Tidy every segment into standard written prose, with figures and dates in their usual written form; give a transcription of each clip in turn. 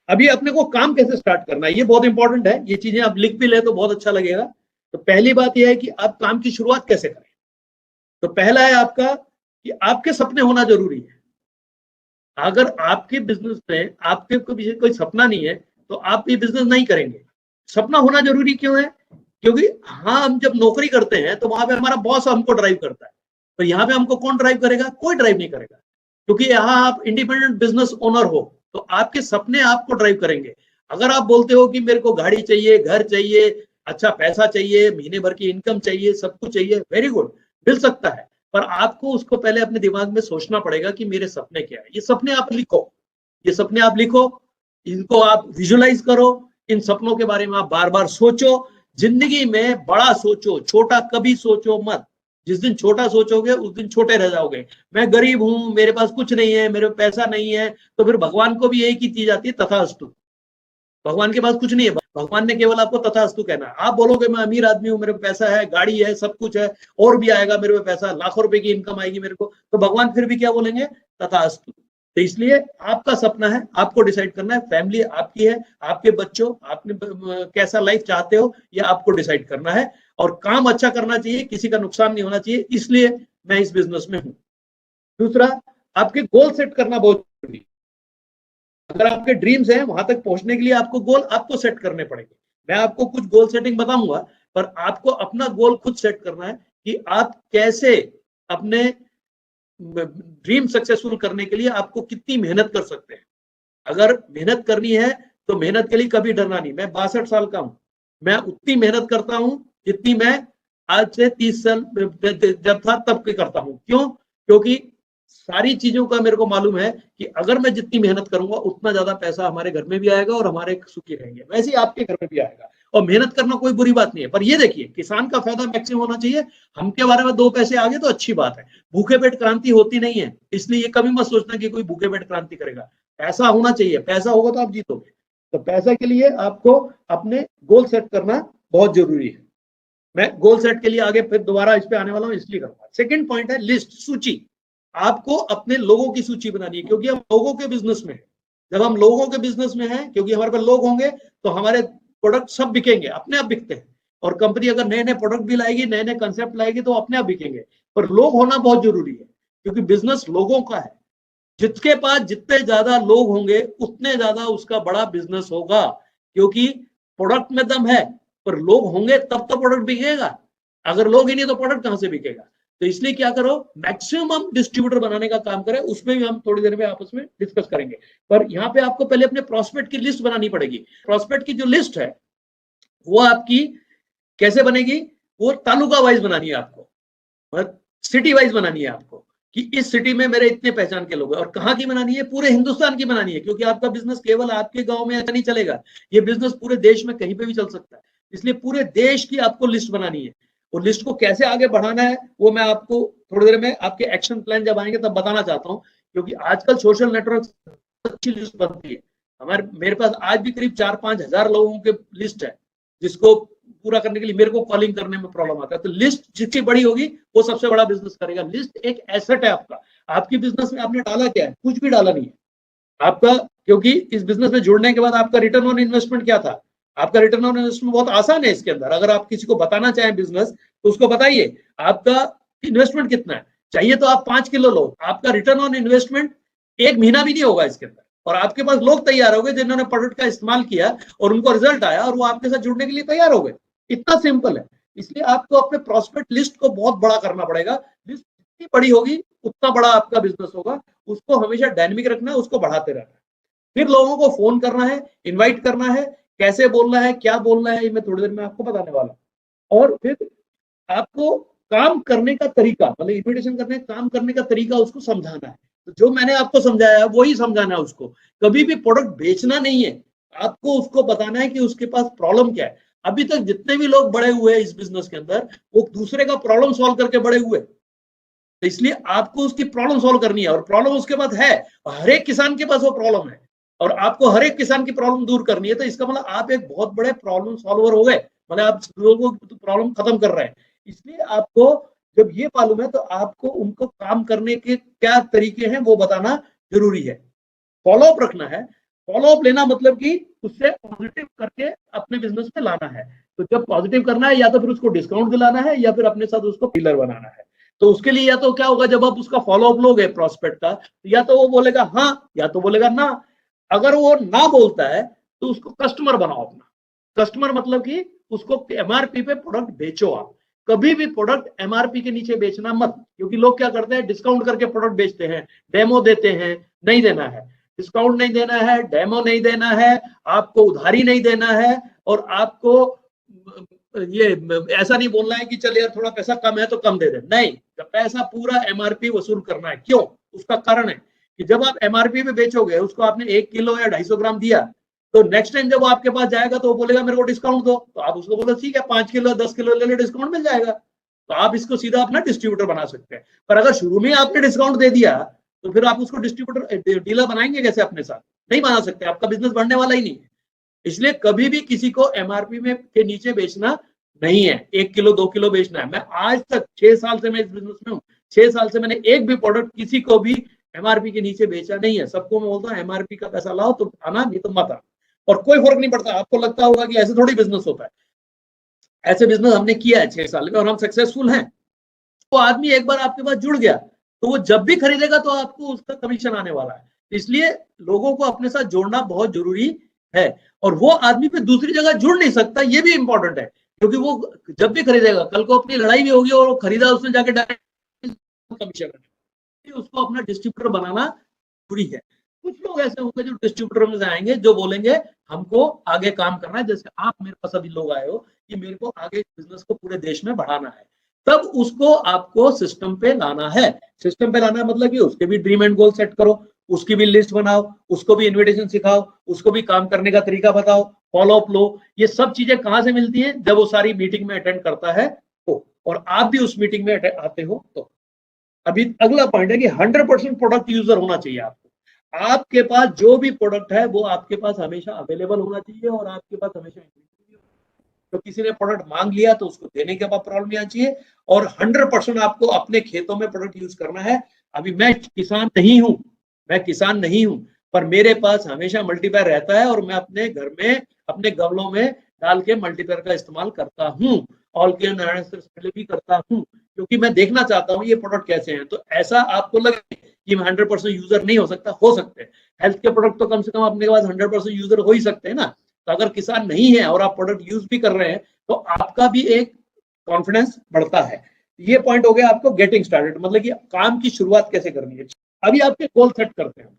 अभी अपने को काम कैसे स्टार्ट करना है, ये बहुत इंपॉर्टेंट है। ये चीजें आप लिख भी ले तो बहुत अच्छा लगेगा। तो पहली बात यह है कि आप काम की शुरुआत कैसे करें। तो पहला है आपका कि आपके सपने होना जरूरी है। अगर आपके बिजनेस में आपके कोई सपना नहीं है तो आप ये बिजनेस नहीं करेंगे। सपना होना जरूरी क्यों है? क्योंकि हाँ, हम जब नौकरी करते हैं तो वहां पे हमारा बॉस हमको ड्राइव करता है, तो यहाँ पे हमको कौन ड्राइव करेगा? कोई ड्राइव नहीं करेगा, क्योंकि यहाँ आप इंडिपेंडेंट बिजनेस ओनर हो, तो आपके सपने आपको ड्राइव करेंगे। अगर आप बोलते हो कि मेरे को गाड़ी चाहिए, घर चाहिए, अच्छा पैसा चाहिए, महीने भर की इनकम चाहिए, सब कुछ चाहिए, वेरी गुड, मिल सकता है, पर आपको उसको पहले अपने दिमाग में सोचना पड़ेगा कि मेरे सपने क्या है। ये सपने आप लिखो, ये सपने आप लिखो, इनको आप विजुलाइज करो, इन सपनों के बारे में आप बार बार सोचो। जिंदगी में बड़ा सोचो, छोटा कभी सोचो मत। जिस दिन छोटा सोचोगे उस दिन छोटे रह जाओगे। मैं गरीब हूं, मेरे पास कुछ नहीं है, मेरे पास पैसा नहीं है, तो फिर भगवान को भी यही की चीज आती है, तथास्तु। भगवान के पास कुछ नहीं है, भगवान ने केवल आपको तथास्तु कहना है। आप बोलोगे मैं अमीर आदमी हूं, मेरे पे पैसा है, गाड़ी है, सब कुछ है, और भी आएगा मेरे पे पैसा, लाखों रुपए की इनकम आएगी मेरे को, तो भगवान फिर भी क्या बोलेंगे? तथास्तु। तो इसलिए आपका सपना है, आपको डिसाइड करना है, फैमिली आपकी है, आपके बच्चों, आपने कैसा लाइफ चाहते हो ये आपको डिसाइड करना है। और काम अच्छा करना चाहिए, किसी का नुकसान नहीं होना चाहिए, इसलिए मैं इस बिजनेस में हूं। दूसरा, आपके गोल सेट करना बहुत जरूरी है। अगर आपके ड्रीम्स हैं, वहां तक पहुंचने के लिए आपको गोल आपको सेट करने पड़ेंगे। मैं आपको कुछ गोल सेटिंग बताऊंगा, पर आपको अपना गोल खुद सेट करना है कि आप कैसे अपने ड्रीम सक्सेसफुल करने के लिए आपको कितनी मेहनत कर सकते हैं। अगर मेहनत करनी है तो मेहनत के लिए कभी डरना नहीं। मैं 62 साल का हूं, मैं उतनी मेहनत करता हूं जितनी मैं आज से 30 साल जब था तब के करता हूं। क्यों? क्योंकि सारी चीजों का मेरे को मालूम है कि अगर मैं जितनी मेहनत करूंगा उतना ज्यादा पैसा हमारे घर में भी आएगा और हमारे सुखी रहेंगे, वैसे ही आपके घर में भी आएगा। और मेहनत करना कोई बुरी बात नहीं है, पर ये देखिए किसान का फायदा मैक्सिमम होना चाहिए। हम के बारे में 2 पैसे आगे तो अच्छी बात है, भूखे पेट क्रांति होती नहीं है, इसलिए ये कभी मत सोचना कि कोई भूखे पेट क्रांति करेगा। पैसा होना चाहिए, पैसा होगा तो आप जीतोगे। तो पैसा के लिए आपको अपने गोल सेट करना बहुत जरूरी है। मैं गोल सेट के लिए आगे फिर दोबारा इस पे आने वाला हूं, इसलिए करूंगा। सेकंड पॉइंट है लिस्ट, सूची। आपको अपने लोगों की सूची बनानी है, क्योंकि हम लोगों के बिजनेस में हैं। जब हम लोगों के बिजनेस में हैं, क्योंकि हमारे पास लोग होंगे तो हमारे प्रोडक्ट सब बिकेंगे, अपने आप बिकते हैं। और कंपनी अगर नए नए प्रोडक्ट भी लाएगी, नए नए कंसेप्ट लाएगी, तो अपने आप बिकेंगे। पर लोग होना बहुत जरूरी है, क्योंकि बिजनेस लोगों का है। जिसके पास जितने ज्यादा लोग होंगे उतने ज्यादा उसका बड़ा बिजनेस होगा, क्योंकि प्रोडक्ट में दम है, पर लोग होंगे तब तो प्रोडक्ट बिकेगा। अगर लोग ही नहीं तो प्रोडक्ट कहां से बिकेगा? तो इसलिए क्या करो, मैक्सिमम डिस्ट्रीब्यूटर बनाने का काम करें। उसमें भी हम थोड़ी देर में आपस में डिस्कस करेंगे। पर यहाँ पे आपको पहले अपने प्रोस्पेक्ट की लिस्ट बनानी पड़ेगी। प्रोस्पेक्ट की जो लिस्ट है वो आपकी कैसे बनेगी? वो तालुका वाइज बनानी है आपको, सिटी वाइज बनानी है आपको, कि इस सिटी में मेरे इतने पहचान के लोग हैं। और कहाँ की बनानी है? पूरे हिंदुस्तान की बनानी है, क्योंकि आपका बिजनेस केवल आपके गांव में ऐसा नहीं चलेगा, ये बिजनेस पूरे देश में कहीं पे भी चल सकता है। इसलिए पूरे देश की आपको लिस्ट बनानी है। और लिस्ट को कैसे आगे बढ़ाना है वो मैं आपको थोड़ी देर में आपके एक्शन प्लान जब आएंगे तब बताना चाहता हूँ। क्योंकि आजकल सोशल नेटवर्क अच्छी लिस्ट बनती है। मेरे पास आज भी करीब 4-5 हजार लोगों के लिस्ट है, जिसको पूरा करने के लिए मेरे को कॉलिंग करने में प्रॉब्लम आता है। तो लिस्ट जितनी बड़ी होगी वो सबसे बड़ा बिजनेस करेगा। लिस्ट एक एसेट है आपका। आपकी बिजनेस में आपने डाला क्या है? कुछ भी डाला नहीं है आपका, क्योंकि इस बिजनेस में जुड़ने के बाद आपका रिटर्न ऑन इन्वेस्टमेंट क्या था? आपका रिटर्न ऑन इन्वेस्टमेंट बहुत आसान है इसके अंदर। अगर आप किसी को बताना चाहें बिजनेस, तो उसको बताइए आपका इन्वेस्टमेंट कितना है। चाहिए तो आप 5 किलो लो, आपका रिटर्न ऑन इन्वेस्टमेंट 1 महीना भी नहीं होगा इसके अंदर, और आपके पास लोग तैयार हो गए जिन्होंने प्रोडक्ट का इस्तेमाल किया और उनको रिजल्ट आया और वो आपके साथ जुड़ने के लिए तैयार हो गए। इतना सिंपल है। इसलिए आपको अपने प्रोस्पेक्ट लिस्ट को बहुत बड़ा करना पड़ेगा। लिस्ट जितनी बड़ी होगी उतना बड़ा आपका बिजनेस होगा। उसको हमेशा डायनेमिक रखना है, उसको बढ़ाते रहना है। फिर लोगों को फोन करना है, इनवाइट करना है, कैसे बोलना है, क्या बोलना है, ये मैं थोड़ी देर में आपको बताने वाला हूं। और फिर आपको काम करने का तरीका, मतलब इन्विटेशन करने काम करने का तरीका उसको समझाना है। तो जो मैंने आपको समझाया है वही समझाना है उसको। कभी भी प्रोडक्ट बेचना नहीं है, आपको उसको बताना है कि उसके पास प्रॉब्लम क्या है। अभी तक जितने भी लोग बड़े हुए हैं इस बिजनेस के अंदर, वो दूसरे का प्रॉब्लम सॉल्व करके बड़े हुए। तो इसलिए आपको उसकी प्रॉब्लम सॉल्व करनी है, और प्रॉब्लम उसके पास है। हर एक किसान के पास वो प्रॉब्लम है, और आपको हर एक किसान की प्रॉब्लम दूर करनी है। तो इसका मतलब आप एक बहुत बड़े प्रॉब्लम सॉल्वर हो गए, मतलब आप लोगों की प्रॉब्लम खत्म कर रहे हैं। इसलिए आपको जब ये मालूम है तो आपको उनको काम करने के क्या तरीके हैं वो बताना जरूरी है। फॉलोअप रखना है। फॉलो अप लेना मतलब कि उससे पॉजिटिव करके अपने बिजनेस में लाना है। तो जब पॉजिटिव करना है या तो फिर उसको डिस्काउंट दिलाना है या फिर अपने साथ उसको डीलर बनाना है। तो उसके लिए या तो क्या होगा, जब आप उसका फॉलो अप लोगे प्रोस्पेक्ट का, या तो वो बोलेगा हाँ या तो बोलेगा ना। अगर वो ना बोलता है तो उसको कस्टमर बनाओ अपना। कस्टमर मतलब कि उसको एमआरपी पे प्रोडक्ट बेचो आप। कभी भी प्रोडक्ट एमआरपी के नीचे बेचना मत, क्योंकि लोग क्या करते हैं, डिस्काउंट करके प्रोडक्ट बेचते हैं, डेमो देते हैं। नहीं देना है, डिस्काउंट नहीं देना है, डेमो नहीं देना है, आपको उधारी नहीं देना है, और आपको ये ऐसा नहीं बोलना है कि चल यार थोड़ा पैसा कम है तो कम दे दे। नहीं, पैसा पूरा एमआरपी वसूल करना है। क्यों? उसका कारण है कि जब आप एमआरपी पे बेचोगे, उसको आपने 1 किलो या 250 ग्राम दिया, तो नेक्स्ट टाइम जब वो आपके पास जाएगा तो वो बोलेगा मेरे को डिस्काउंट दो, तो आप उसको बोलो ठीक है 5 किलो 10 किलो ले ले, डिस्काउंट मिल जाएगा। तो आप इसको सीधा अपना डिस्ट्रीब्यूटर बना सकते हैं। पर अगर शुरू में आपने डिस्काउंट दे दिया तो फिर आप उसको डिस्ट्रीब्यूटर डीलर बनाएंगे कैसे अपने साथ? नहीं बना सकते, आपका बिजनेस बढ़ने वाला ही नहीं है। इसलिए कभी भी किसी को एमआरपी में के नीचे बेचना नहीं है। 1 किलो 2 किलो बेचना है। मैं आज तक 6 साल से मैं इस बिजनेस में हूँ, 6 साल से मैंने एक भी प्रोडक्ट किसी को भी एमआरपी के नीचे बेचा नहीं है। सबको मैं बोलता हूँ एमआरपी का पैसा लाओ तो आना, नहीं तो मत आना। और कोई फर्क नहीं पड़ता। आपको लगता होगा कि ऐसे थोड़ी बिजनेस होता है, ऐसे बिजनेस हमने किया है 6 साल में और हम सक्सेसफुल हैं। तो आदमी एक बार आपके पास जुड़ गया तो वो जब भी खरीदेगा तो आपको उसका कमीशन आने वाला है। इसलिए लोगों को अपने साथ जोड़ना बहुत जरूरी है। और वो आदमी पे दूसरी जगह जुड़ नहीं सकता, ये भी इंपॉर्टेंट है, क्योंकि वो जब भी खरीदेगा, कल को अपनी लड़ाई भी होगी और वो खरीदा उसने जाके डायरेक्ट कमीशन, उसको अपना डिस्ट्रीब्यूटर बनाना जरूरी है। कुछ लोग ऐसे होंगे जो डिस्ट्रीब्यूटर में आएंगे, जो बोलेंगे हमको आगे काम करना है, जैसे आप मेरे पास अभी लोग आए हो कि मेरे को आगे बिजनेस को पूरे देश में बढ़ाना है, तब उसको आपको सिस्टम पे लाना है। सिस्टम पे लाना है मतलब कि उसके भी ड्रीम एंड गोल सेट करो, उसकी भी लिस्ट बनाओ, उसको भी इन्विटेशन सिखाओ, उसको भी काम करने का तरीका बताओ, फॉलो अप लो। ये सब चीजें कहां से मिलती है? जब वो सारी मीटिंग में अटेंड करता है तो, और आप भी उस मीटिंग में आते हो तो। अभी अगला पॉइंट है कि 100% प्रोडक्ट यूजर होना चाहिए आपको। आपके पास जो भी प्रोडक्ट है वो आपके पास हमेशा अवेलेबल होना चाहिए और आपके पास हमेशा, तो किसी ने प्रोडक्ट मांग लिया तो उसको देने के बाद प्रॉब्लम नहीं आनी चाहिए। और 100% आपको अपने खेतों में प्रोडक्ट यूज करना है। अभी मैं किसान नहीं हूं, पर मेरे पास हमेशा मल्टीप्लायर रहता है और मैं अपने घर में अपने गमलों में डाल के मल्टीप्लायर का इस्तेमाल करता हूँ। ऑल के नारायण से भी करता हूँ, क्योंकि मैं देखना चाहता हूँ ये प्रोडक्ट कैसे हैं। तो ऐसा आपको लगे कि मैं 100% यूजर नहीं हो सकता, हो सकते हैं। हेल्थ के प्रोडक्ट तो कम से कम अपने पास 100% यूजर हो ही सकते हैं ना। तो अगर किसान नहीं है और आप प्रोडक्ट यूज भी कर रहे हैं तो आपका भी एक कॉन्फिडेंस बढ़ता है। ये पॉइंट हो गया आपको गेटिंग स्टार्टेड, मतलब कि काम की शुरुआत कैसे करनी है। अभी आपके गोल सेट करते हैं।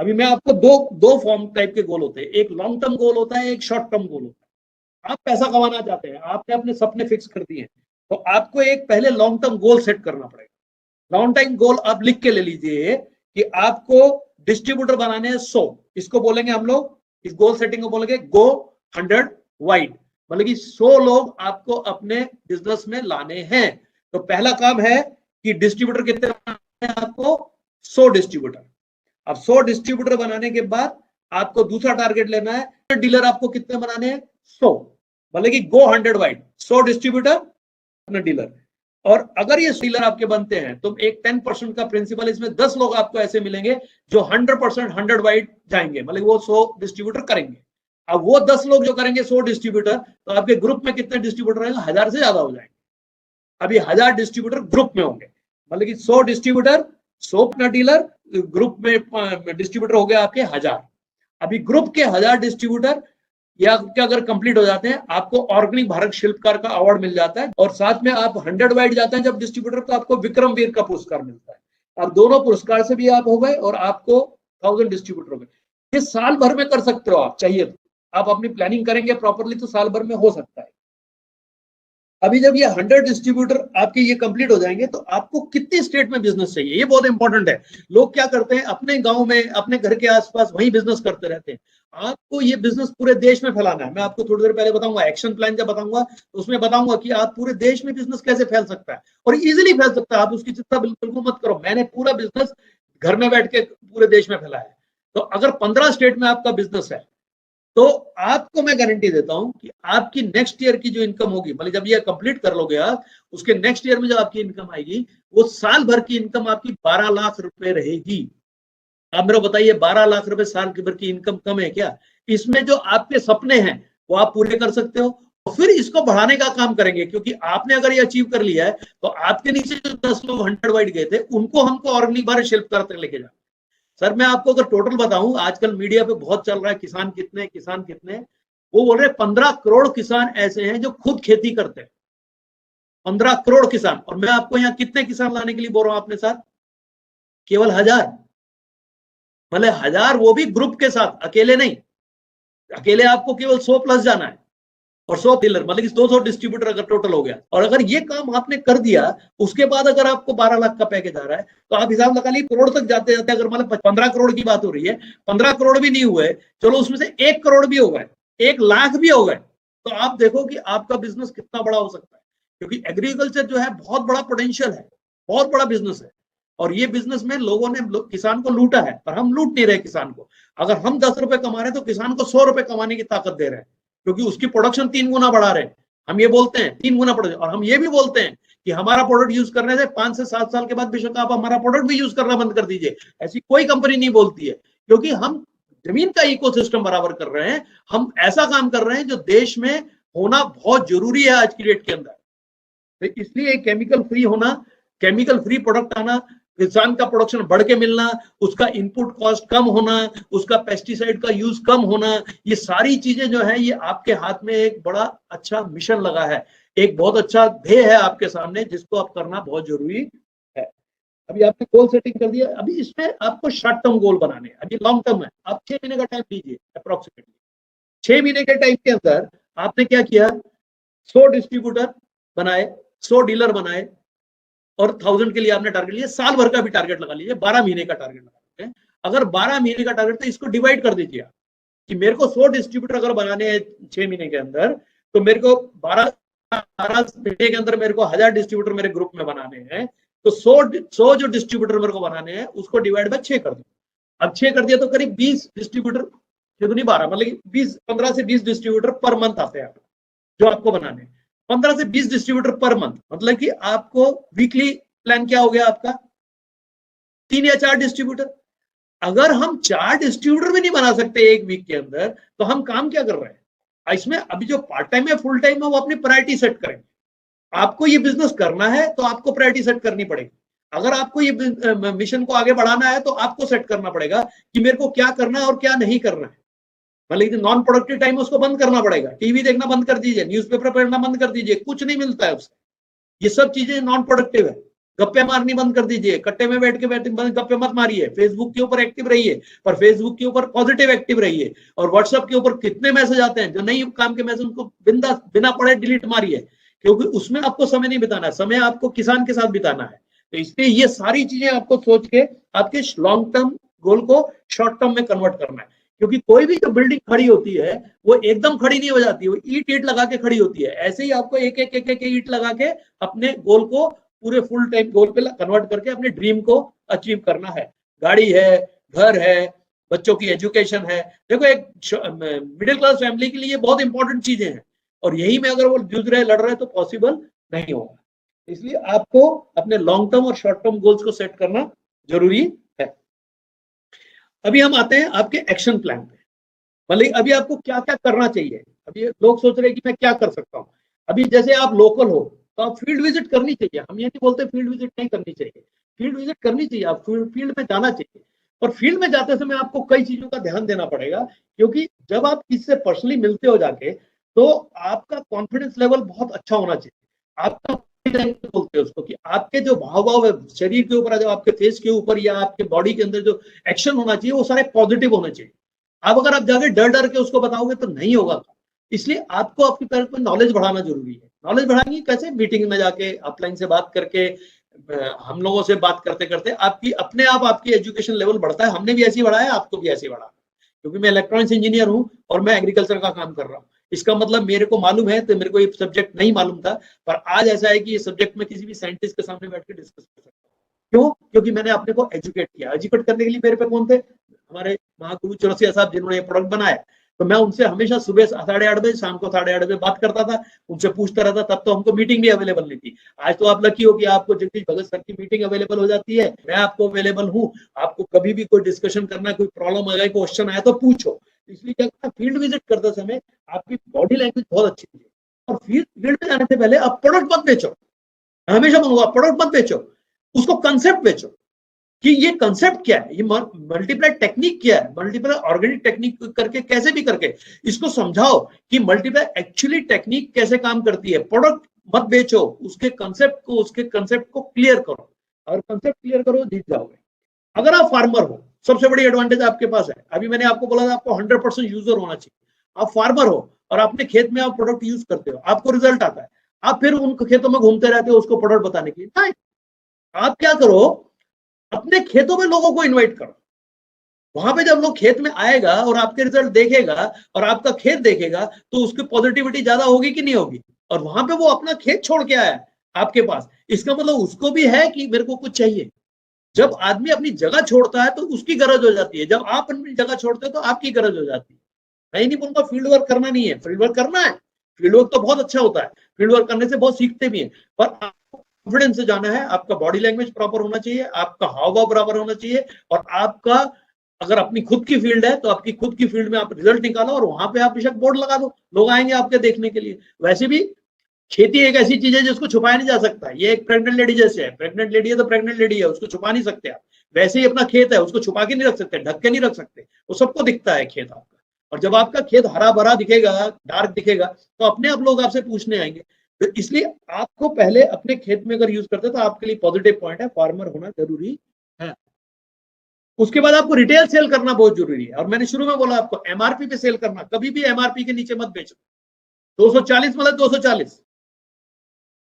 अभी मैं आपको दो फॉर्म टाइप के गोल होते हैं, एक लॉन्ग टर्म गोल होता है, एक शॉर्ट टर्म गोल होता है। आप पैसा कमाना चाहते हैं, आपने अपने सपने फिक्स कर दिए, तो आपको एक पहले लॉन्ग टर्म गोल सेट करना पड़ेगा। लॉन्ग टाइम गोल आप लिख के ले लीजिए कि आपको डिस्ट्रीब्यूटर बनाने हैं 100, इसको बोलेंगे हम लोग, इस गोल सेटिंग को बोलेंगे गो 100 वाइड, मतलब कि 100 लोग आपको अपने बिजनेस में लाने हैं। तो पहला काम है कि डिस्ट्रीब्यूटर कितने बनाने हैं आपको? 100 डिस्ट्रीब्यूटर। अब 100 डिस्ट्रीब्यूटर बनाने के बाद आपको दूसरा टारगेट लेना है, डीलर आपको कितने बनाने हैं? 100, मतलब कि गो 100 वाइड, 100 डिस्ट्रीब्यूटर अपना डीलर। और अगर ये डीलर आपके बनते हैं तो एक 10% का प्रिंसिपल, इसमें 10 लोग आपको ऐसे मिलेंगे जो 100% 100 वाइड जाएंगे, मतलब वो 100 डिस्ट्रीब्यूटर करेंगे। अब वो 10 लोग जो करेंगे 100 डिस्ट्रीब्यूटर, तो आपके ग्रुप में कितने डिस्ट्रीब्यूटर रहेंगे? 1000 से ज्यादा हो जाएंगे। अभी 1000 डिस्ट्रीब्यूटर ग्रुप में होंगे, मतलब कि 100 डिस्ट्रीब्यूटर 100 अपना डीलर, ग्रुप में डिस्ट्रीब्यूटर हो गया आपके 1000। अभी ग्रुप के 1000 डिस्ट्रीब्यूटर या क्या अगर कंप्लीट हो जाते हैं, आपको ऑर्गेनिक भारत शिल्पकार का अवार्ड मिल जाता है, और साथ में आप 100 वाइड जाते हैं जब डिस्ट्रीब्यूटर, तो आपको विक्रम वीर का पुरस्कार मिलता है। अब दोनों पुरस्कार से भी आप हो गए और आपको 1000 डिस्ट्रीब्यूटर हो गए। ये साल भर में कर सकते हो आप, चाहिए तो आप अपनी प्लानिंग करेंगे प्रॉपरली तो साल भर में हो सकता है। अभी जब ये 100 डिस्ट्रीब्यूटर आपके ये कंप्लीट हो जाएंगे तो आपको कितनी स्टेट में बिजनेस चाहिए, ये बहुत इंपॉर्टेंट है। लोग क्या करते हैं, अपने गांव में अपने घर के आसपास वही बिजनेस करते रहते हैं। आपको ये बिजनेस पूरे देश में फैलाना है। मैं आपको थोड़ी देर पहले बताऊंगा, एक्शन प्लान जब बताऊंगा तो उसमें बताऊंगा कि आप पूरे देश में बिजनेस कैसे फैल सकता है, और इजिली फैल सकता है। आप उसकी चिंता बिल्कुल मत करो, मैंने पूरा बिजनेस घर में बैठ के पूरे देश में फैलाया है। तो अगर 15 स्टेट में आपका बिजनेस है तो आपको मैं गारंटी देता हूं कि आपकी नेक्स्ट ईयर की जो इनकम होगी, मतलब जब ये कंप्लीट कर लोगे आप, उसके नेक्स्ट ईयर में जब आपकी इनकम आएगी, वो साल भर की इनकम आपकी 12 लाख रुपए रहेगी। आप मेरे को बताइए 12 लाख रुपए साल की भर की इनकम कम है क्या? इसमें जो आपके सपने हैं वो आप पूरे कर सकते हो, और फिर इसको बढ़ाने का काम करेंगे, क्योंकि आपने अगर ये अचीव कर लिया है तो आपके नीचे जो 10 लोग 100 वाइड गए थे उनको हमको और नहीं बार शिल्प करते लेके जाना। सर मैं आपको अगर टोटल बताऊं, आजकल मीडिया पे बहुत चल रहा है किसान कितने किसान कितने, वो बोल रहे 15 करोड़ किसान ऐसे हैं जो खुद खेती करते हैं, 15 करोड़ किसान। और मैं आपको यहाँ कितने किसान लाने के लिए बोल रहा हूं अपने साथ? केवल 1000, मतलब 1000, वो भी ग्रुप के साथ, अकेले नहीं। अकेले आपको केवल 100 प्लस जाना है, और 100 डीलर, मतलब 200 डिस्ट्रीब्यूटर अगर टोटल हो गया, और अगर ये काम आपने कर दिया, उसके बाद अगर आपको 12 लाख का पैकेज आ रहा है, तो आप हिसाब लगा लीजिए करोड़ तक जाते जाते, अगर मतलब 15 करोड़ की बात हो रही है, 15 करोड़ भी नहीं हुए, चलो उसमें से 1 करोड़ भी हो गए, 1 लाख भी हो गए, तो आप देखो कि आपका बिजनेस कितना बड़ा हो सकता है। क्योंकि एग्रीकल्चर जो है बहुत बड़ा पोटेंशियल है, बहुत बड़ा बिजनेस है। और ये बिजनेस में लोगों ने किसान को लूटा है, पर हम लूट नहीं रहे किसान को। अगर हम 10 रुपए कमा रहे हैं तो किसान को 100 रुपए कमाने की ताकत दे रहे हैं, क्योंकि उसकी प्रोडक्शन 3 गुना बढ़ा रहे हैं। हम ये बोलते हैं 3 गुना प्रोडक्शन, और हम ये भी बोलते हैं कि हमारा प्रोडक्ट यूज करने से 5 से 7 साल के बाद बेशक आप हमारा प्रोडक्ट भी यूज करना बंद कर दीजिए, ऐसी कोई कंपनी नहीं बोलती है, क्योंकि हम जमीन का इकोसिस्टम बराबर कर रहे हैं। हम ऐसा काम कर रहे हैं जो देश में होना बहुत जरूरी है आज की डेट के अंदर। तो इसलिए केमिकल फ्री होना, केमिकल फ्री प्रोडक्ट आना, किसान का प्रोडक्शन बढ़ के मिलना, उसका इनपुट कॉस्ट कम होना, उसका पेस्टिसाइड का यूज कम होना, ये सारी चीजें जो है ये आपके हाथ में एक बड़ा अच्छा मिशन लगा है, एक बहुत अच्छा ध्येय है आपके सामने, जिसको आप करना बहुत जरूरी है। अभी आपने गोल सेटिंग कर दिया, अभी इसमें आपको शॉर्ट टर्म गोल बनाने हैं, अभी लॉन्ग टर्म है। आप 6 महीने का टाइम दीजिए अप्रोक्सीमेटली। 6 महीने के टाइम के अंदर आपने क्या किया? 100 डिस्ट्रीब्यूटर बनाए, 100 डीलर बनाए, और 1000 के लिए आपने टारगेट लिया। साल भर का भी टारगेट लगा लीजिए, 12 महीने का टारगेट लगा लीजिए। अगर 12 महीने का टारगेट, तो इसको डिवाइड कर दीजिए कि मेरे को 100 डिस्ट्रीब्यूटर अगर बनाने हैं 6 महीने के अंदर, तो मेरे को 12 महीने के अंदर मेरे को 1000 डिस्ट्रीब्यूटर मेरे ग्रुप में बनाने हैं। तो 100 जो डिस्ट्रीब्यूटर मेरे को बनाने हैं उसको डिवाइड बाय 6 कर दो। अब 6 कर दिया तो करीब 20 डिस्ट्रीब्यूटर, नहीं 12, मतलब 15 से 20 डिस्ट्रीब्यूटर पर मंथ आते हैं जो आपको बनाने हैं। 15 से 20 डिस्ट्रीब्यूटर पर मंथ, मतलब कि आपको वीकली प्लान क्या हो गया आपका? 3 या 4 डिस्ट्रीब्यूटर। अगर हम 4 डिस्ट्रीब्यूटर भी नहीं बना सकते एक वीक के अंदर, तो हम काम क्या कर रहे हैं? इसमें अभी जो पार्ट टाइम है, फुल टाइम है, वो अपनी प्रायोरिटी सेट करेंगे। आपको ये बिजनेस करना है तो आपको प्रायोरिटी सेट करनी पड़ेगी। अगर आपको ये मिशन को आगे बढ़ाना है तो आपको सेट करना पड़ेगा कि मेरे को क्या करना है और क्या नहीं करना है। मतलब नॉन प्रोडक्टिव टाइम उसको बंद करना पड़ेगा, टीवी देखना बंद कर दीजिए, न्यूज़पेपर पढ़ना बंद कर दीजिए, कुछ नहीं मिलता है उससे। ये सब चीजें नॉन प्रोडक्टिव है। गप्पे मारनी बंद कर दीजिए, कट्टे में बैठ के गप्पे मत मारिए, फेसबुक के ऊपर एक्टिव रहिए, पर फेसबुक के ऊपर पॉजिटिव एक्टिव रहिए। और व्हाट्सएप के ऊपर कितने मैसेज आते हैं जो नहीं काम के मैसेज, उनको बिना पढ़े डिलीट मारिए, क्योंकि उसमें आपको समय नहीं बिताना है, समय आपको किसान के साथ बिताना है। तो इसलिए ये सारी चीजें आपको सोच के आपके लॉन्ग टर्म गोल को शॉर्ट टर्म में कन्वर्ट करना है। क्योंकि कोई भी जो बिल्डिंग खड़ी होती है वो एकदम खड़ी नहीं हो जाती, वो ईट लगा के खड़ी होती है। ऐसे ही आपको एक एक ईट लगा के अपने गोल को पूरे फुल टाइम गोल पे कन्वर्ट करके अपने ड्रीम को अचीव करना है। गाड़ी है, घर है, बच्चों की एजुकेशन है। देखो एक मिडिल क्लास फैमिली के लिए बहुत इंपॉर्टेंट चीजें हैं, और यही में अगर वो जूझ रहे लड़ रहे तो पॉसिबल नहीं होगा। इसलिए आपको अपने लॉन्ग टर्म और शॉर्ट टर्म गोल्स को सेट करना जरूरी है। अभी हम आते हैं आपके एक्शन प्लान पे, मतलब अभी आपको क्या क्या करना चाहिए। अभी लोग सोच रहे हैं कि मैं क्या कर सकता हूँ। अभी जैसे आप लोकल हो तो आप फील्ड विजिट करनी चाहिए, हम ये नहीं बोलते फील्ड विजिट नहीं करनी चाहिए, फील्ड विजिट करनी चाहिए, आप फील्ड में जाना चाहिए। और फील्ड में जाते समय आपको कई चीजों का ध्यान देना पड़ेगा, क्योंकि जब आप किसी से पर्सनली मिलते हो जाके, तो आपका कॉन्फिडेंस लेवल बहुत अच्छा होना चाहिए। आपका बोलते हैं उसको कि आपके जो भाव है शरीर के ऊपर, जो आपके फेस के ऊपर या आपके बॉडी के अंदर जो एक्शन होना चाहिए वो सारे पॉजिटिव होने चाहिए। आप अगर आप जाके डर डर के उसको बताओगे तो नहीं होगा। इसलिए आपको आपकी तरफ में नॉलेज बढ़ाना जरूरी है। नॉलेज बढ़ाएंगे कैसे? मीटिंग में जाके, ऑफलाइन से बात करके, हम लोगों से बात करते करते आपकी अपने आप आपकी एजुकेशन लेवल बढ़ता है। हमने भी ऐसे ही बढ़ाया, आपको भी ऐसे ही बढ़ा, क्योंकि मैं इलेक्ट्रॉनिक्स इंजीनियर हूँ और मैं एग्रीकल्चर का काम कर रहा हूँ। इसका मतलब मेरे को मालूम है, तो मेरे को ये सब्जेक्ट नहीं मालूम था, पर आज ऐसा है कि ये सब्जेक्ट में किसी भी साइंटिस्ट के सामने बैठ के डिस्कस कर सकता हूँ। क्यों? क्योंकि मैंने अपने को एजुकेट किया। एजुकेट करने के लिए मेरे पे कौन थे? हमारे महागुरु चौरसिया साहब, जिन्होंने ये प्रोडक्ट बनाया। तो मैं उनसे हमेशा सुबह 8:30 बजे, शाम को 8:30 बजे बात करता था, उनसे पूछता रहता। तब तो हमको मीटिंग भी अवेलेबल नहीं थी। आज तो आप लकी हो कि आपको जगदीश भगत सर की मीटिंग अवेलेबल हो जाती है, मैं आपको अवेलेबल हूँ। आपको कभी भी कोई डिस्कशन करना, कोई प्रॉब्लम आ गई, क्वेश्चन आया तो पूछो। इसलिए क्या करना, फील्ड विजिट करते समय आपकी बॉडी लैंग्वेज बहुत अच्छी है। और फील्ड में जाने से पहले आप प्रोडक्ट मत बेचो, हमेशा बोलूंगा प्रोडक्ट मत बेचो, उसको कंसेप्ट बेचो कि ये कंसेप्ट क्या है, ये मल्टीप्लाई टेक्निक क्या है, मल्टीप्लाई ऑर्गेनिक टेक्निक करके कैसे भी करके इसको समझाओ कि मल्टीप्लाई एक्चुअली टेक्निक कैसे काम करती है। प्रोडक्ट मत बेचो, उसके कंसेप्ट को क्लियर करो। और कंसेप्ट क्लियर करो, जीत जाओगे। अगर आप फार्मर हो, सबसे बड़ी एडवांटेज आपके पास है, अभी मैंने आपको बोला था आपको 100% यूजर होना चाहिए। आप फार्मर हो और अपने खेत में आप प्रोडक्ट यूज करते हो, आपको रिजल्ट आता है, आप फिर उन खेतों में घूमते रहते हो उसको प्रोडक्ट बताने के लिए। नहीं, आप क्या करो, अपने खेतों में लोगों को इन्वाइट करो। वहां पे जब लोग खेत में आएगा और आपके रिजल्ट देखेगा और आपका खेत देखेगा तो उसकी पॉजिटिविटी ज्यादा होगी कि नहीं होगी। और वहां पे वो अपना खेत छोड़ के आया आपके पास, इसका मतलब उसको भी है कि मेरे को कुछ चाहिए। जब आदमी अपनी जगह छोड़ता है तो उसकी गरज हो जाती है, जब आप अपनी जगह छोड़ते हो तो आपकी गरज हो जाती है। मैं नहीं बोलूंगा फील्ड वर्क करना नहीं है, फील्ड वर्क करना है, फील्ड वर्क तो बहुत अच्छा होता है, फील्ड वर्क करने से बहुत सीखते भी हैं। पर आपको कॉन्फिडेंस से जाना है, आपका बॉडी लैंग्वेज प्रॉपर होना चाहिए, आपका हाव भाव बराबर होना चाहिए। और आपका अगर अपनी खुद की फील्ड है तो आपकी खुद की फील्ड में आप रिजल्ट निकालो और वहां पे आप बेशक बोर्ड लगा दो, लोग आएंगे आपके देखने के लिए। वैसे भी खेती एक ऐसी चीज है जिसको छुपाया नहीं जा सकता। ये एक प्रेग्नेंट लेडी जैसे है, प्रेग्नेंट लेडी है तो प्रेग्नेंट लेडी है, उसको छुपा नहीं सकते आप। वैसे ही अपना खेत है, उसको छुपा के नहीं रख सकते, ढक के नहीं रख सकते, वो सबको दिखता है खेत आपका। और जब आपका खेत हरा भरा दिखेगा, डार्क दिखेगा, तो अपने आप लोग आपसे पूछने आएंगे। तो इसलिए आपको पहले अपने खेत में अगर यूज करते तो आपके लिए पॉजिटिव पॉइंट है, फार्मर होना जरूरी है। उसके बाद आपको रिटेल सेल करना बहुत जरूरी है। और मैंने शुरू में बोला आपको एमआरपी पे सेल करना, कभी भी एमआरपी के नीचे मत बेचो। 240 मतलब 240,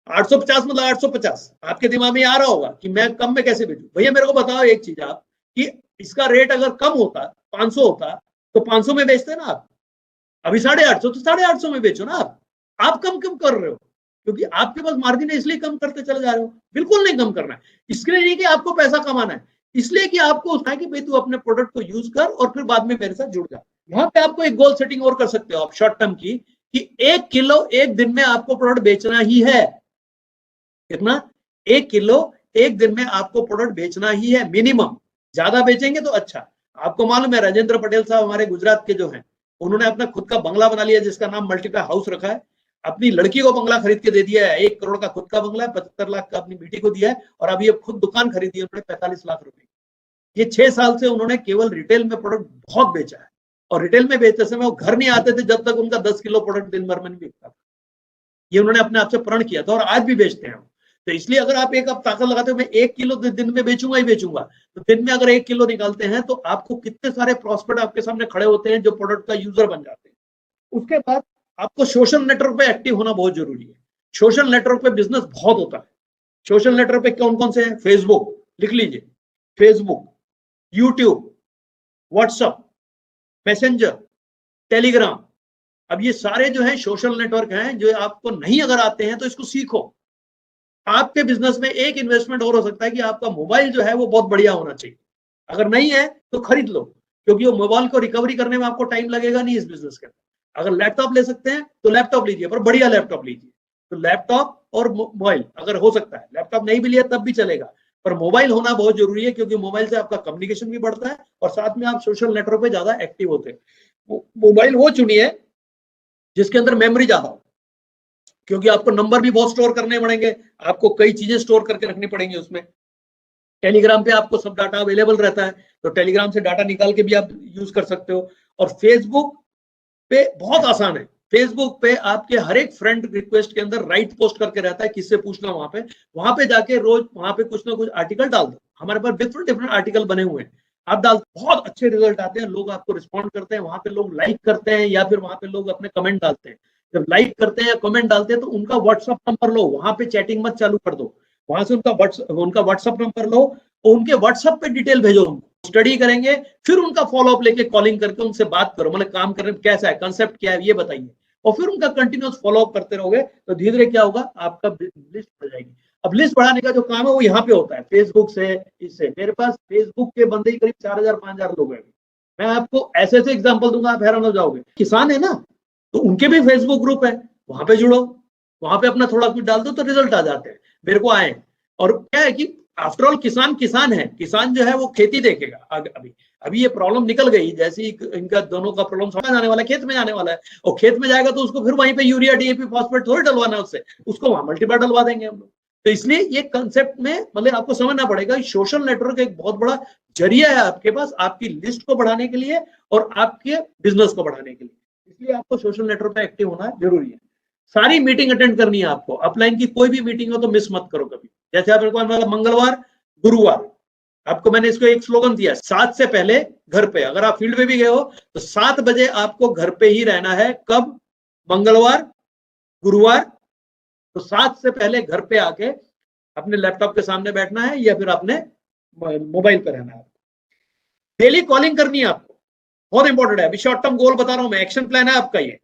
850 मतलब 850। आपके दिमाग में आ रहा होगा कि मैं कम में कैसे बेचूं। भैया मेरे को बताओ एक चीज आप, कि इसका रेट अगर कम होता, 500 होता, तो 500 में बेचते ना आप। अभी 850 तो 850 में बेचो ना आप कम कम कर रहे हो क्योंकि आपके पास मार्जिन है, इसलिए कम करते चले जा रहे हो। बिल्कुल नहीं कम करना है, इसके लिए नहीं कि आपको पैसा कमाना है, इसलिए कि आपको उसका है कि भाई तू अपने प्रोडक्ट को यूज कर और फिर बाद में मेरे साथ जुड़ जा। यहाँ पे आपको एक गोल सेटिंग और कर सकते हो आप शॉर्ट टर्म की, कि 1 किलो एक दिन में आपको प्रोडक्ट बेचना ही है। कितना? 1 किलो एक दिन में आपको प्रोडक्ट बेचना ही है मिनिमम। ज्यादा बेचेंगे तो अच्छा। आपको मालूम है राजेंद्र पटेल साहब हमारे गुजरात के जो हैं, उन्होंने अपना खुद का बंगला बना लिया जिसका नाम मल्टीप्लाई हाउस रखा है। अपनी लड़की को बंगला खरीद के दे दिया है, 1 करोड़ का खुद का बंगला है, 75 लाख का अपनी बेटी को दिया है। और अभी अब खुद दुकान खरीदी है उन्होंने 45 लाख रुपए। ये 6 साल से उन्होंने केवल रिटेल में प्रोडक्ट बहुत बेचा है। और रिटेल में बेचते समय वो घर नहीं आते थे जब तक उनका 10 किलो प्रोडक्ट दिन भर में नहीं बिकता था। ये उन्होंने अपने आप से प्रण किया था और आज भी बेचते हैं। तो इसलिए अगर आप एक आप ताकत लगाते हो मैं 1 किलो दिन में बेचूंगा ही बेचूंगा, तो दिन में अगर 1 किलो निकालते हैं तो आपको कितने सारे प्रॉस्पेक्ट आपके सामने खड़े होते हैं जो प्रोडक्ट का यूजर बन जाते हैं। उसके बाद आपको सोशल नेटवर्क पे एक्टिव होना बहुत जरूरी है। सोशल नेटवर्क पे बिजनेस बहुत होता है। सोशल नेटवर्क पे कौन कौन से हैं? फेसबुक, लिख लीजिए, Facebook, YouTube, WhatsApp, messenger, Telegram. अब ये सारे जो है सोशल नेटवर्क हैं, जो आपको नहीं अगर आते हैं तो इसको सीखो। आपके बिजनेस में एक इन्वेस्टमेंट और हो सकता है कि आपका मोबाइल जो है वो बहुत बढ़िया होना चाहिए। अगर नहीं है तो खरीद लो, क्योंकि वो मोबाइल को रिकवरी करने में आपको टाइम लगेगा नहीं इस बिजनेस के अंदर। अगर लैपटॉप ले सकते हैं तो लैपटॉप लीजिए, पर बढ़िया लैपटॉप लीजिए। तो लैपटॉप और मोबाइल अगर हो सकता है, लैपटॉप नहीं भी लिया तब भी चलेगा, पर मोबाइल होना बहुत जरूरी है, क्योंकि मोबाइल से आपका कम्युनिकेशन भी बढ़ता है और साथ में आप सोशल नेटवर्क पे ज्यादा एक्टिव होते हैं। मोबाइल वो चुनिए जिसके अंदर मेमोरी ज्यादा हो, क्योंकि आपको नंबर भी बहुत स्टोर करने पड़ेंगे, आपको कई चीजें स्टोर करके रखनी पड़ेंगी उसमें। टेलीग्राम पे आपको सब डाटा अवेलेबल रहता है, तो टेलीग्राम से डाटा निकाल के भी आप यूज कर सकते हो। और फेसबुक पे बहुत आसान है, फेसबुक पे आपके हर एक फ्रेंड रिक्वेस्ट के अंदर राइट पोस्ट करके रहता है, किससे पूछना वहां पे जाके रोज वहां पे कुछ ना कुछ आर्टिकल डाल दो। हमारे पास डिफरेंट डिफरेंट आर्टिकल बने हुए हैं, आप डाल, बहुत अच्छे रिजल्ट आते हैं, लोग आपको रिस्पॉन्ड करते हैं, वहां पे लोग लाइक करते हैं या फिर वहां पे लोग अपने कमेंट डालते हैं। जब लाइक करते हैं या कमेंट डालते हैं तो उनका व्हाट्सअप नंबर लो, वहां पे चैटिंग मत चालू कर दो, वहां से उनका व्हाट्सअप नंबर लो, उनके व्हाट्सअप पे डिटेल भेजो, उनको स्टडी करेंगे, फिर उनका फॉलोअप लेके कॉलिंग करके उनसे बात करो, मतलब काम करने में कैसा है, कंसेप्ट क्या है ये बताइए, और फिर उनका कंटिन्यूअस फॉलोअप करते रहोगे तो धीरे धीरे क्या होगा, आपका लिस्ट बढ़ जाएगी। अब लिस्ट बढ़ाने का जो काम है वो यहाँ पे होता है फेसबुक से। इससे मेरे पास फेसबुक के बंदे ही करीब 4000 5000 लोग हैं, मैं आपको ऐसे ऐसे एग्जांपल दूंगा, आप हैरान हो जाओगे। किसान है ना, तो उनके भी फेसबुक ग्रुप है, वहां पे जुड़ो, वहां पे अपना थोड़ा कुछ डाल दो तो रिजल्ट आ जाते हैं, मेरे को आए। और क्या है कि आफ्टर ऑल किसान किसान है, किसान जो है वो खेती देखेगा। अभी अभी ये प्रॉब्लम निकल गई, जैसे इनका दोनों का प्रॉब्लम समझ आने वाला है, खेत में जाने वाला है, और खेत में जाएगा तो उसको फिर वहीं पे यूरिया डीएपी फॉस्फेट थोड़ी डलवाना है उससे, उसको वहां मल्टीप्लाई डलवा देंगे हम लोग। तो इसलिए ये कंसेप्ट में मतलब आपको समझना पड़ेगा, सोशल नेटवर्क एक बहुत बड़ा जरिया है आपके पास, आपकी लिस्ट को बढ़ाने के लिए और आपके बिजनेस को बढ़ाने के लिए। इसलिए आपको सोशल नेटवर्क पे एक्टिव होना जरूरी है। सारी मीटिंग अटेंड करनी है आपको, अपलाइन की कोई भी मीटिंग हो तो मिस मत करो कभी। जैसे आप मंगलवार गुरुवार, आपको मैंने इसको एक स्लोगन दिया, 7 से पहले घर पे। अगर आप फील्ड पे भी गए हो तो 7 बजे आपको घर पे ही रहना है। कब? मंगलवार गुरुवार, तो 7 से पहले घर पे आके अपने लैपटॉप के सामने बैठना है या फिर अपने मोबाइल पे रहना है। डेली कॉलिंग करनी है आपको, बहुत इंपॉर्टेंट है। अभी शॉर्ट टर्म गोल बता रहा हूं मैं, एक्शन प्लान है आपका ये।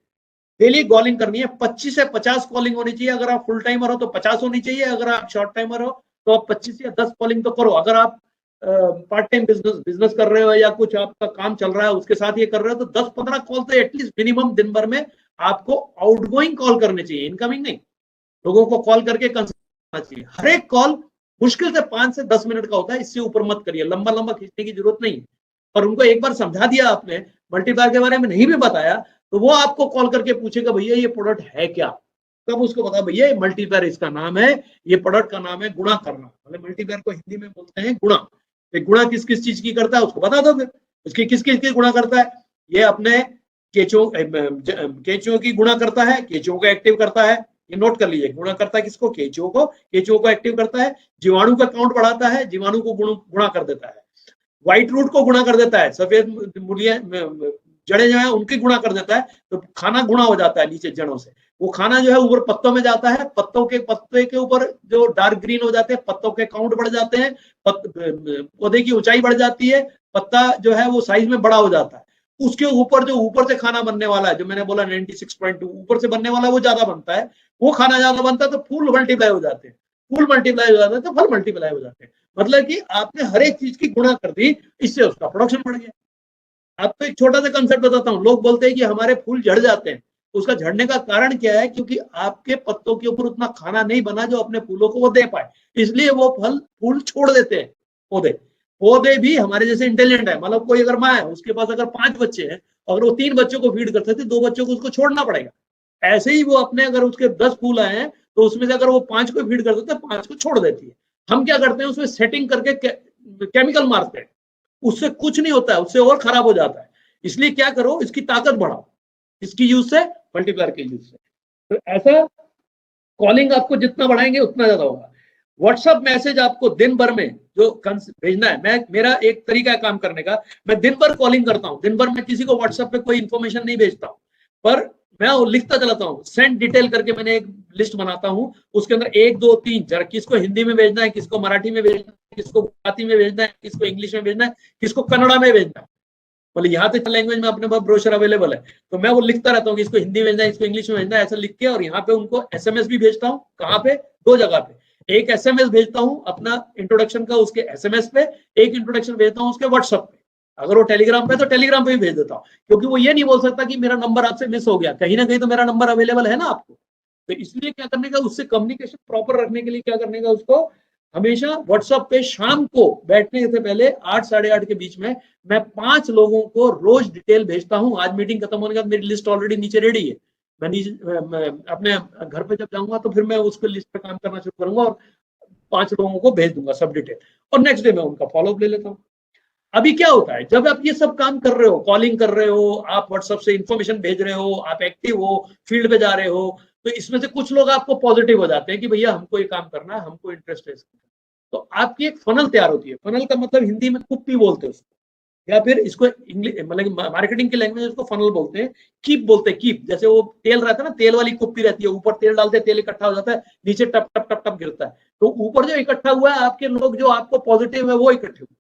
डेली कॉलिंग करनी है, 25 से 50 कॉलिंग होनी चाहिए। अगर आप फुल टाइमर हो तो 50 होनी चाहिए, अगर आप शॉर्ट टाइमर हो तो आप 25 या 10 कॉलिंग तो करो। अगर आप पार्ट टाइम बिजनेस कर रहे हो या कुछ आपका काम चल रहा है उसके साथ ये कर रहे हो तो 10-15 कॉल तो एटलीस्ट मिनिमम दिन भर में आपको आउटगोइंग कॉल करने चाहिए, इनकमिंग नहीं। लोगों को कॉल करके करना चाहिए। हर एक कॉल मुश्किल से 5 से 10 मिनट का होता है, इससे ऊपर मत करिए, लंबा लंबा खींचने की जरूरत नहीं है। और उनको एक बार समझा दिया आपने, मल्टीप्लायर के बारे में नहीं भी बताया तो वो आपको कॉल करके पूछेगा भैया ये प्रोडक्ट है क्या। तब उसको बता भैया ये मल्टीप्लायर इसका नाम है, ये प्रोडक्ट का नाम है गुणा करना। मतलब मल्टीप्लायर को हिंदी में बोलते हैं गुणा। गुणा किस किस चीज की करता है उसको बता दो, फिर उसकी किस किस की गुणा करता है। ये अपने केचुओं की गुणा करता है, केचुओं को एक्टिव करता है, ये नोट कर लीजिए। गुणा करता है किसको? केचुओं को एक्टिव करता है। जीवाणु का काउंट बढ़ाता है, जीवाणु को गुणा कर देता है। व्हाइट रूट को गुणा कर देता है, सफेद मूलियां जड़े जो है उनकी गुणा कर देता है, तो खाना गुणा हो जाता है नीचे जड़ों से। वो खाना जो है ऊपर पत्तों में जाता है, पत्ते के ऊपर जो डार्क ग्रीन हो जाते हैं, पत्तों के काउंट बढ़ जाते हैं, पौधे की ऊंचाई बढ़ जाती है, पत्ता जो है वो साइज में बड़ा हो जाता है। उसके ऊपर जो ऊपर से खाना बनने वाला है, जो मैंने बोला 96.2 ऊपर से बनने वाला है, वो ज्यादा बनता है। वो खाना ज्यादा बनता है तो फूल मल्टीप्लाई हो जाते हैं, फूल मल्टीप्लाई हो जाते हैं तो फल मल्टीप्लाई हो जाते हैं। मतलब कि आपने हर एक चीज की गुणा कर दी, इससे उसका प्रोडक्शन बढ़ गया। आपको एक छोटा सा कंसेप्ट बताता हूँ। लोग बोलते हैं कि हमारे फूल झड़ जाते हैं, उसका झड़ने का कारण क्या है? क्योंकि आपके पत्तों के ऊपर उतना खाना नहीं बना जो अपने फूलों को वो दे पाए, इसलिए वो फूल छोड़ देते हैं। पौधे भी हमारे जैसे इंटेलिजेंट है। मतलब कोई अगर माँ है, उसके पास अगर 5 बच्चे हैं, अगर वो 3 बच्चों को फीड करते थे, 2 बच्चों को उसको छोड़ना पड़ेगा। ऐसे ही वो अपने अगर उसके 10 फूल आए हैं तो उसमें से अगर वो 5 को फीड करते तो 5 को छोड़ देती है। हम क्या करते हैं, उसमें सेटिंग करके केमिकल मारते हैं, उससे कुछ नहीं होता है, उससे और खराब हो जाता है। इसलिए क्या करो, इसकी ताकत बढ़ाओ, इसकी यूज से, मल्टीप्लायर के यूज से। तो ऐसा कॉलिंग आपको जितना बढ़ाएंगे उतना ज्यादा होगा। व्हाट्सएप मैसेज आपको दिन भर में जो भेजना है, मेरा एक तरीका है काम करने का, मैं दिन भर कॉलिंग करता हूँ। दिन भर मैं किसी को व्हाट्सएप पे कोई इंफॉर्मेशन नहीं भेजता हूँ, पर मैं लिखता चलाता हूँ। सेंड डिटेल करके मैंने एक लिस्ट बनाता हूँ, उसके अंदर 1 2 3 जरा किसको हिंदी में भेजना है, किसको मराठी में भेजना है, किसको गुजराती में भेजना है, किसको इंग्लिश में भेजना है, किसको कन्नड़ा में भेजना है। बोले यहाँ पे लैंग्वेज में अपने पास ब्रोशर अवेलेबल है, तो मैं वो लिखता रहता हूँ कि इसको हिंदी में भेजना है, इसको इंग्लिश में भेजना है, ऐसा लिख के। और यहाँ पे उनको एसएमएस भी भेजता हूँ। कहाँ पे? 2 जगह पे। एक एसएमएस भेजता हूँ अपना इंट्रोडक्शन का उसके एसएमएस पे, एक इंट्रोडक्शन भेजता हूँ उसके व्हाट्सएप पे। अगर वो टेलीग्राम पे तो टेलीग्राम पे भी भेज देता हूँ, क्योंकि वो ये नहीं बोल सकता कि मेरा नंबर आपसे मिस हो गया। कहीं ना कहीं तो मेरा नंबर अवेलेबल है ना आपको। तो इसलिए क्या करने का, उससे कम्युनिकेशन प्रॉपर रखने के लिए क्या करने का, उसको हमेशा व्हाट्सएप पे शाम को बैठने से पहले 8 साढ़े 8 के बीच में मैं 5 लोगों को रोज डिटेल भेजता हूँ। आज मीटिंग खत्म होने के बाद मेरी लिस्ट ऑलरेडी नीचे रेडी है। मैं अपने घर पे जब जाऊंगा तो फिर मैं उसको लिस्ट पे काम करना शुरू करूंगा और 5 लोगों को भेज दूंगा सब डिटेल, और नेक्स्ट डे मैं उनका फॉलोअप ले लेता हूँ। अभी क्या होता है, जब आप ये सब काम कर रहे हो, कॉलिंग कर रहे हो, आप व्हाट्सएप से इंफॉर्मेशन भेज रहे हो, आप एक्टिव हो, फील्ड पे जा रहे हो, तो इसमें से कुछ लोग आपको पॉजिटिव हो जाते हैं कि भैया हमको ये काम करना है, हमको इंटरेस्ट है। तो आपकी एक फनल तैयार होती है। फनल का मतलब हिंदी में कुप्पी बोलते हैं उसको, या फिर इसको इंग्लिश मतलब मार्केटिंग की लैंग्वेज उसको फनल बोलते हैं, कीप बोलते हैं। कीप जैसे वो तेल रहता है ना, तेल वाली कुप्पी रहती है, ऊपर तेल डालते हैं, तेल इकट्ठा हो जाता है, नीचे टप टप टप टप गिरता है। तो ऊपर जो इकट्ठा हुआ है, आपके लोग जो आपको पॉजिटिव है वो इकट्ठे हुए।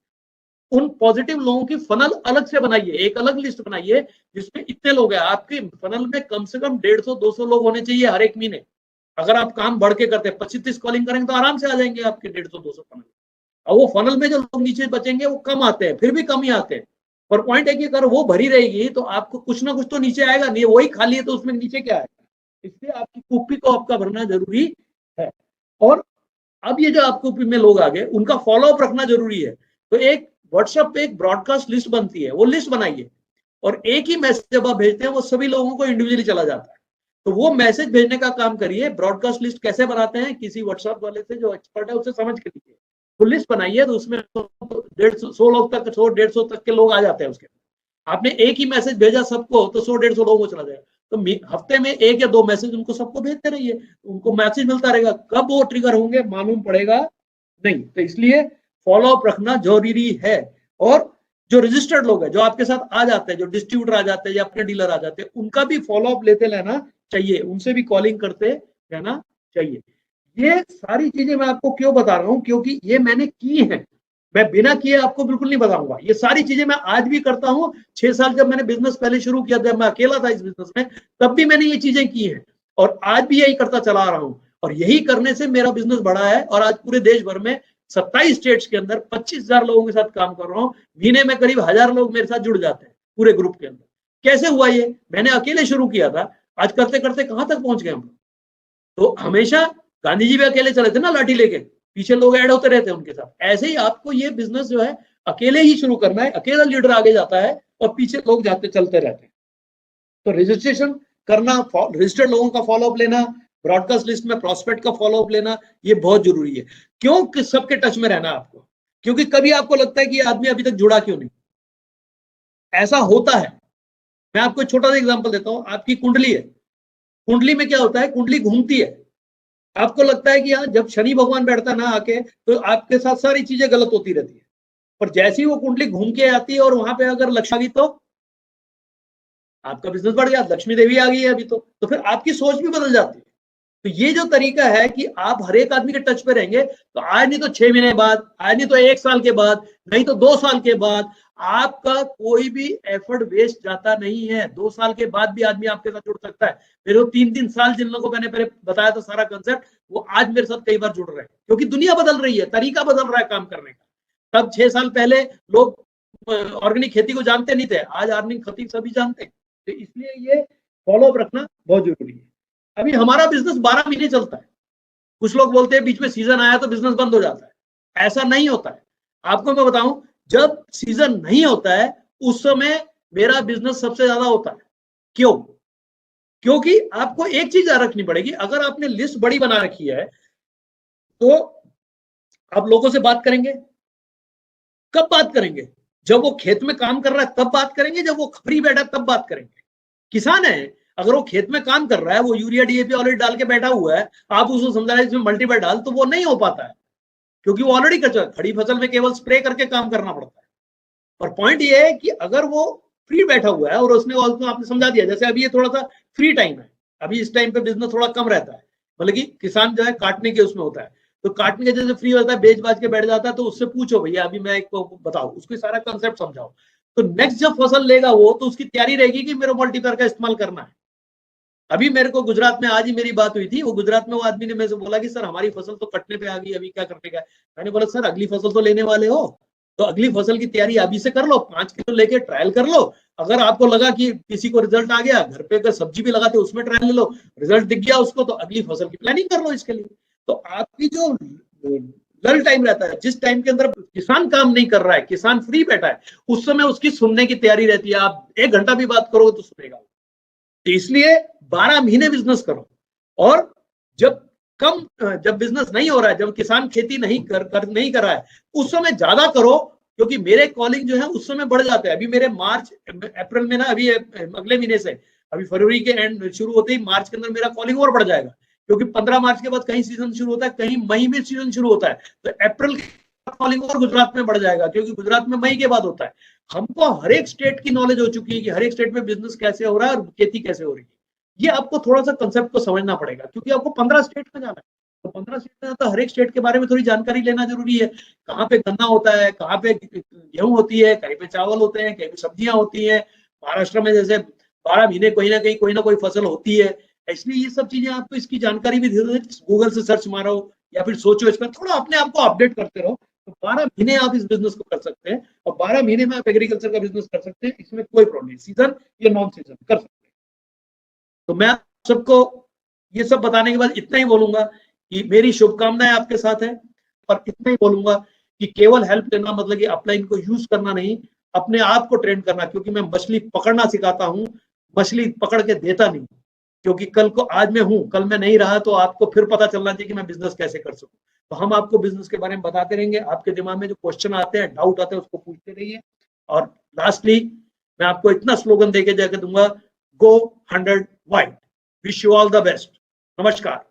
उन पॉजिटिव लोगों की फनल अलग से बनाइए, एक अलग लिस्ट बनाइए जिसमें इतने लोग हैं। आपके फनल में कम से कम 150-200 लोग होने चाहिए हर एक महीने। अगर आप काम बढ़ के करते हैं, 25-30 कॉलिंग करेंगे तो आराम से आ जाएंगे आपके 150-200 फनल। और वो फनल में जो लोग नीचे बचेंगे वो कम आते हैं, फिर भी कम ही आते हैं। पर पॉइंट है कि अगर वो भरी रहेगी तो आपको कुछ ना कुछ तो नीचे आएगा, नहीं वही खाली है तो उसमें नीचे क्या आएगा। इसलिए आपकी कुप्पी को आपका भरना जरूरी है। और अब ये जो आपको में लोग आ गए उनका फॉलो अप रखना जरूरी है। तो एक व्हाट्सएप पे एक ब्रॉडकास्ट लिस्ट बनती है, वो लिस्ट बनाइए और एक ही मैसेज जब आप भेजते हैं वो सभी लोगों को इंडिविजुअली चला जाता है। तो वो मैसेज भेजने का काम करिए। ब्रॉडकास्ट लिस्ट कैसे बनाते हैं, किसी व्हाट्सएप वाले से जो एक्सपर्ट है उससे समझ के लीजिए। तो लिस्ट बनाइए तो उसमें 150 लोग तक, 100-150 तक के लोग आ जाते हैं उसके। आपने एक ही मैसेज भेजा सबको तो 100-150 लोगों को चला जाएगा। तो हफ्ते में 1 या 2 मैसेज उनको सबको भेजते रहिए, उनको मैसेज मिलता रहेगा। कब वो ट्रिगर होंगे मालूम पड़ेगा नहीं। तो इसलिए फॉलो अप रखना जरूरी है। और जो रजिस्टर्ड लोग हैं जो आपके साथ आ जाते हैं, जो डिस्ट्रीब्यूटर आ जाते हैं या अपने डीलर आ जाते हैं, उनका भी फॉलो अप लेते रहना चाहिए, उनसे भी कॉलिंग करते रहना चाहिए। ये सारी चीजें मैं आपको क्यों बता रहा हूं, क्योंकि ये मैंने की है। मैं बिना किए आपको बिल्कुल नहीं बताऊंगा। ये सारी चीजें मैं आज भी करता हूं। 6 साल जब मैंने बिजनेस पहले शुरू किया, जब मैं अकेला था इस बिजनेस में, तब भी मैंने ये चीजें की हैं और आज भी यही करता चला आ रहा हूं। और यही करने से मेरा बिजनेस बढ़ा है और आज पूरे देश भर में 27 स्टेट्स के अंदर 25,000 लोगों के साथ काम कर रहा हूं। महीने में करीब 1000 लोग मेरे साथ जुड़ जाते हैं पूरे ग्रुप के अंदर। कैसे हुआ ये? मैंने अकेले शुरू किया था, आज करते करते कहां तक पहुंच गए हम। तो हमेशा गांधी जी भी अकेले चले थे ना लाठी लेके, पीछे लोग ऐड होते रहते हैं उनके साथ। ऐसे ही आपको ये बिजनेस जो है अकेले ही शुरू करना है। अकेला लीडर आगे जाता है और पीछे लोग जाते चलते रहते हैं। तो रजिस्ट्रेशन करना, रजिस्टर्ड लोगों का फॉलोअप लेना, ब्रॉडकास्ट लिस्ट में प्रॉस्पेक्ट का फॉलोअप लेना, ये बहुत जरूरी है। क्यों सबके टच में रहना आपको? क्योंकि कभी आपको लगता है कि आदमी अभी तक जुड़ा क्यों नहीं। ऐसा होता है। मैं आपको एक छोटा सा एग्जांपल देता हूं। आपकी कुंडली है, कुंडली में क्या होता है, कुंडली घूमती है। आपको लगता है कि यार जब शनि भगवान बैठता है ना आके, तो आपके साथ सारी चीजें गलत होती रहती है। पर जैसे ही वो कुंडली घूम के आती है और वहां पे अगर लक्ष्मी आ गई तो आपका बिजनेस बढ़ गया। लक्ष्मी देवी आ गई है अभी तो फिर आपकी सोच भी बदल जाती है। तो ये जो तरीका है कि आप हर एक आदमी के टच पे रहेंगे, तो आज नहीं तो 6 महीने बाद, आज नहीं तो 1 साल के बाद, नहीं तो 2 साल के बाद, आपका कोई भी एफर्ट वेस्ट जाता नहीं है। 2 साल के बाद भी आदमी आपके साथ जुड़ सकता है। मेरे 3-3 साल जिन लोगों को मैंने पहले बताया था सारा कंसेप्ट, वो आज मेरे साथ कई बार जुड़ रहे हैं, क्योंकि दुनिया बदल रही है, तरीका बदल रहा है काम करने का। तब 6 साल पहले लोग ऑर्गेनिक खेती को जानते नहीं थे, आज ऑर्गेनिक खेती सभी जानते हैं। तो इसलिए ये फॉलो अप रखना बहुत जरूरी है। अभी हमारा बिजनेस 12 महीने चलता है। कुछ लोग बोलते हैं बीच में सीजन आया तो बिजनेस बंद हो जाता है। ऐसा नहीं होता है। आपको मैं बताऊं, जब सीजन नहीं होता है उस समय मेरा बिजनेस सबसे ज्यादा होता है। क्यों? क्योंकि आपको एक चीज याद रखनी पड़ेगी। अगर आपने लिस्ट बड़ी बना रखी है तो आप लोगों से बात करेंगे। कब बात करेंगे? जब वो खेत में काम कर रहा है तब बात करेंगे, जब वो फ्री बैठा तब बात करेंगे। किसान है, अगर वो खेत में काम कर रहा है, वो यूरिया डीएपी ऑलरेडी डाल के बैठा हुआ है, आप उसको समझा रहे हैं इसमें मल्टीपल डाल, तो वो नहीं हो पाता है, क्योंकि वो ऑलरेडी कर चुका है। खड़ी फसल में केवल स्प्रे करके काम करना पड़ता है। और पॉइंट ये है कि अगर वो फ्री बैठा हुआ है और उसने आपने समझा दिया, जैसे अभी ये थोड़ा सा फ्री टाइम है, अभी इस टाइम पे बिजनेस थोड़ा कम रहता है, मतलब कि किसान जो है काटने के उसमें होता है, तो काटने के जैसे फ्री होता है, बेच बाज के बैठ जाता है, तो उससे पूछो भैया अभी मैं एक बताओ, उसको सारा कंसेप्ट समझाओ। तो नेक्स्ट जब फसल लेगा वो, तो उसकी तैयारी रहेगी कि मेरे मल्टीप्लायर का इस्तेमाल करना है। अभी मेरे को गुजरात में आज ही मेरी बात हुई थी। वो गुजरात में वो आदमी ने मेरे से बोला कि सर हमारी फसल तो कटने पे आ गई, अभी क्या करने का है। मैंने बोला सर अगली फसल तो लेने वाले हो, तो अगली फसल की तैयारी अभी से कर लो, 5 किलो लेके ट्रायल कर लो। अगर आपको लगा कि किसी को रिजल्ट आ गया, घर पे अगर सब्जी भी लगाते उसमें ट्रायल ले लो, रिजल्ट दिख गया उसको, तो अगली फसल की प्लानिंग कर लो इसके लिए। तो आपकी जो लल टाइम रहता है, जिस टाइम के अंदर किसान काम नहीं कर रहा है, किसान फ्री बैठा है, उस समय उसकी सुनने की तैयारी रहती है। आप 1 घंटा भी बात करोगे तो सुनेगा। तो इसलिए 12 महीने बिजनेस करो। और जब बिजनेस नहीं हो रहा है, जब किसान खेती नहीं कर रहा है, उस समय ज्यादा करो, क्योंकि मेरे कॉलिंग जो है उस समय बढ़ जाते हैं। अभी मेरे मार्च अप्रैल में ना, अभी अगले महीने से, अभी फरवरी के एंड शुरू होते ही मार्च के अंदर मेरा कॉलिंग और बढ़ जाएगा, क्योंकि 15 मार्च के बाद कहीं सीजन शुरू होता है, कहीं मई में सीजन शुरू होता है। तो अप्रैल कॉलिंग और गुजरात में बढ़ जाएगा, क्योंकि गुजरात में मई के बाद होता है। हमको हर एक स्टेट की नॉलेज हो चुकी है कि हर एक स्टेट में बिजनेस कैसे हो रहा है और खेती कैसे हो रही है। ये आपको थोड़ा सा कंसेप्ट को समझना पड़ेगा, क्योंकि आपको 15 स्टेट में जाना है। तो 15 स्टेट में तो हर एक स्टेट के बारे में थोड़ी जानकारी लेना जरूरी है। कहाँ पे गन्ना होता है, कहाँ पे गेहूं होती है, कहीं पे चावल होते हैं, कहीं पे सब्जियां होती है। महाराष्ट्र में जैसे 12 महीने कहीं ना कहीं कोई ना कोई फसल होती है। इसलिए ये सब चीजें आपको, इसकी जानकारी भी धीरे धीरे गूगल से सर्च मारो या फिर सोचो, इसमें थोड़ा अपने आप को अपडेट करते रहो, तो 12 महीने आप इस बिजनेस को कर सकते हैं और 12 महीने में आप एग्रीकल्चर का बिजनेस कर सकते हैं, इसमें कोई प्रॉब्लम नहीं, सीजन या नॉन सीजन कर सकते हैं। तो मैं आप सबको ये सब बताने के बाद इतना ही बोलूंगा कि मेरी शुभकामनाएं आपके साथ है, और इतना ही बोलूंगा कि केवल हेल्प लेना मतलब कि अपलाइन को यूज करना नहीं, अपने आप को ट्रेन करना, क्योंकि मैं मछली पकड़ना सिखाता हूं, मछली पकड़ के देता नहीं, क्योंकि कल को आज मैं हूं, कल मैं नहीं रहा तो आपको फिर पता चलना चाहिए कि मैं बिजनेस कैसे कर सकूं। तो हम आपको बिजनेस के बारे में बताते रहेंगे, आपके दिमाग में जो क्वेश्चन आते हैं, डाउट आते हैं, उसको पूछते रहिए। और लास्टली मैं आपको इतना स्लोगन देके जाके दूंगा, गो 100 wide. Wish you all the best. नमस्कार।